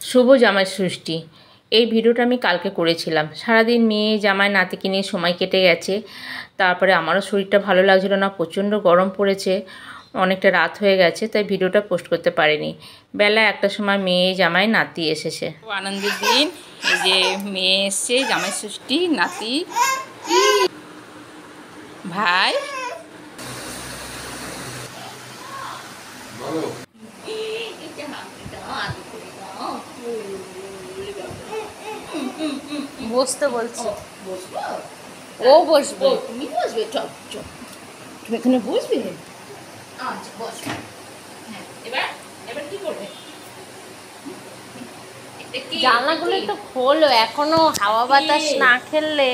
শুভ জামাই ষষ্ঠী। এই ভিডিওটা আমি কালকে করেছিলাম। সারাদিন মেয়ে জামাই নাতিকে নিয়ে সময় কেটে গেছে। তারপরে আমারও শরীরটা ভালো লাগছিল না, প্রচণ্ড গরম পড়েছে, অনেকটা রাত হয়ে গেছে, তাই ভিডিওটা পোস্ট করতে পারিনি। বেলা 1টার সময় মেয়ে জামাই নাতি এসেছে। আনন্দের দিন, এই যে মেয়ে এসছে, জামাই ষষ্ঠী, নাতি, ভাই। বসতে বলছি, ও বসবে, তুমি বসবে, চপ চপ, তুমি এখানে বসবে। আচ্ছা বসো। হ্যাঁ, এবার এবার কি করবে? জানলাগুলো একটু খোলো, এখনো হাওয়া বাতাস না খেললে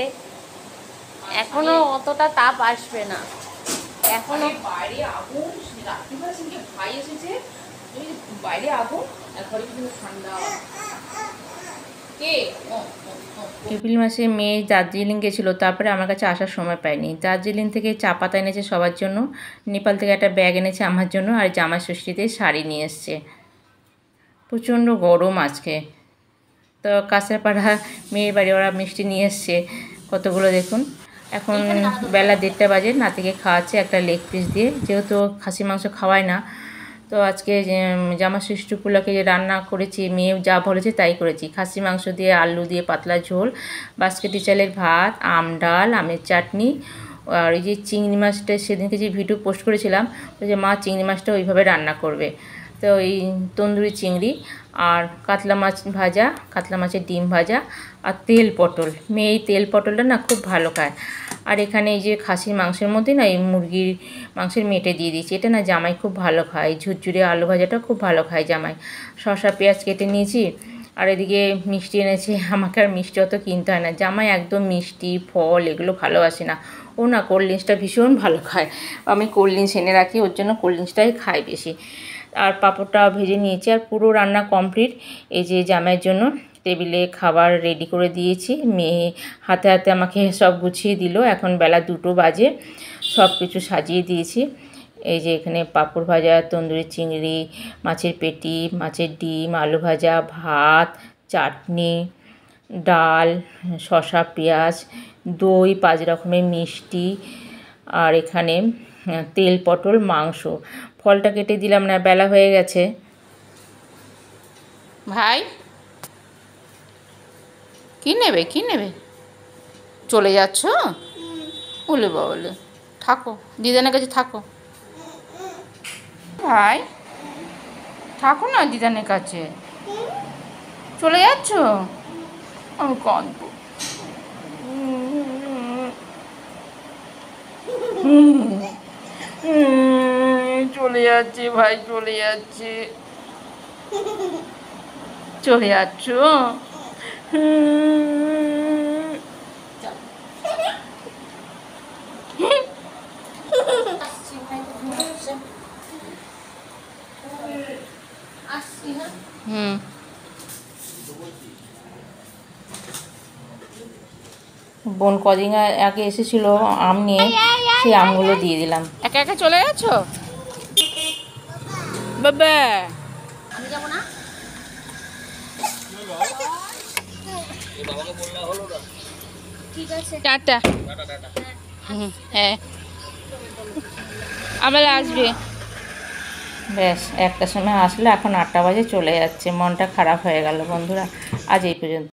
এখনো অতটা তাপ আসবে না। এখনো বাইরে আগুন, রাত্রিবেলা ভাই এসেছে, বাইরে আগুন আর ঘরে কিন্তু ঠান্ডা। এপ্রিল মাসে মেয়ে দার্জিলিং গেছিলো, তারপরে আমার কাছে আসার সময় পায়নি। দার্জিলিং থেকে চা পাতা এনেছে সবার জন্য, নেপাল থেকে একটা ব্যাগ এনেছে আমার জন্য, আর জামাই ষষ্ঠীতে শাড়ি নিয়ে এসছে। প্রচণ্ড গরম আজকে। তো কাঁচরাপাড়া মেয়ের বাড়ি ওরা মিষ্টি নিয়ে এসছে কতগুলো, দেখুন। এখন বেলা 1:30 বাজে, নাতিকে খাওয়াচ্ছে একটা লেগ পিস দিয়ে, যেহেতু খাসি মাংস খাওয়ায় না। তো আজকে জামা ষষ্ঠী উপলক্ষে যে রান্না করেছি, মেয়ে যা বলেছে তাই করেছি। খাসি মাংস দিয়ে, আলু দিয়ে পাতলা ঝোল, বাঁশকাঠি চালের ভাত, আম ডাল, আমের চাটনি, আর এই যে চিংড়ি মাছটা সেদিনকে যে ভিডিও পোস্ট করেছিলাম, ওই যে মা চিংড়ি মাছটা ওইভাবে রান্না করবে। তো এই তন্দুরি চিংড়ি আর কাতলা মাছ ভাজা, কাতলা মাছের ডিম ভাজা, আর তেল পটল। মেয়ে এই তেল পটলটা না খুব ভালো খায়। আর এখানে এই যে খাসির মাংসের মধ্যে না এই মুরগির মাংসের মেটে দিয়ে দিয়েছি, এটা না জামাই খুব ভালো খায়। ঝুরঝুরে আলু ভাজাটা খুব ভালো খায় জামাই। শসা পেঁয়াজ কেটে নিয়েছি। আর এদিকে মিষ্টি এনেছে, আমাকে আর মিষ্টি অত কিনতে হয় না। জামাই একদম মিষ্টি ফল এগুলো ভালোবাসে না, ও না কোল্ড ড্রিঙ্কসটা ভীষণ ভালো খায়। আমি কোল্ড ড্রিঙ্কস এনে রাখি, ওর জন্য কোল্ড ড্রিঙ্কসটাই খায় বেশি। আর পাঁপড়টা ভেজে নিয়েছি, আর পুরো রান্না কমপ্লিট। এই যে জামাইয়ের জন্য টেবিলে খাবার রেডি করে দিয়েছি। মেয়ে হাতে হাতে আমাকে সব গুছিয়ে দিল। এখন বেলা 2টো বাজে, সব কিছু সাজিয়ে দিয়েছি। এই যে এখানে পাঁপড় ভাজা, তন্দুরি চিংড়ি, মাছের পেটি, মাছের ডিম, আলু ভাজা, ভাত, চাটনি, ডাল, শসা পেঁয়াজ, দই, 5 রকমের মিষ্টি, আর এখানে তেল পটল মাংস। ফলটা কেটে দিলাম না, বেলা হয়ে গেছে। ভাই কি নেবে, কি নেবে? চলে যাচ্ছ? বলে বলে থাকো, দিদানের কাছে থাকো। ভাই থাকো না দিদানের কাছে। চলে যাচ্ছ? আমি কাঁদবো। চলে যাচ্ছে ভাই, চলে যাচ্ছে। চলে যাচ্ছ? বোন কদিন আগে এসেছিল আম নিয়ে, সেই আমগুলো দিয়ে দিলাম। একা একা চলে যাচ্ছ বাবা? আমি যাবো না। ঠিক আছে, টাটা। হ্যাঁ, আবার আসবে। ব্যাস 1টার সময় আসলে, এখন 8টা বাজে, চলে যাচ্ছে। মনটা খারাপ হয়ে গেল বন্ধুরা। আজ এই পর্যন্ত।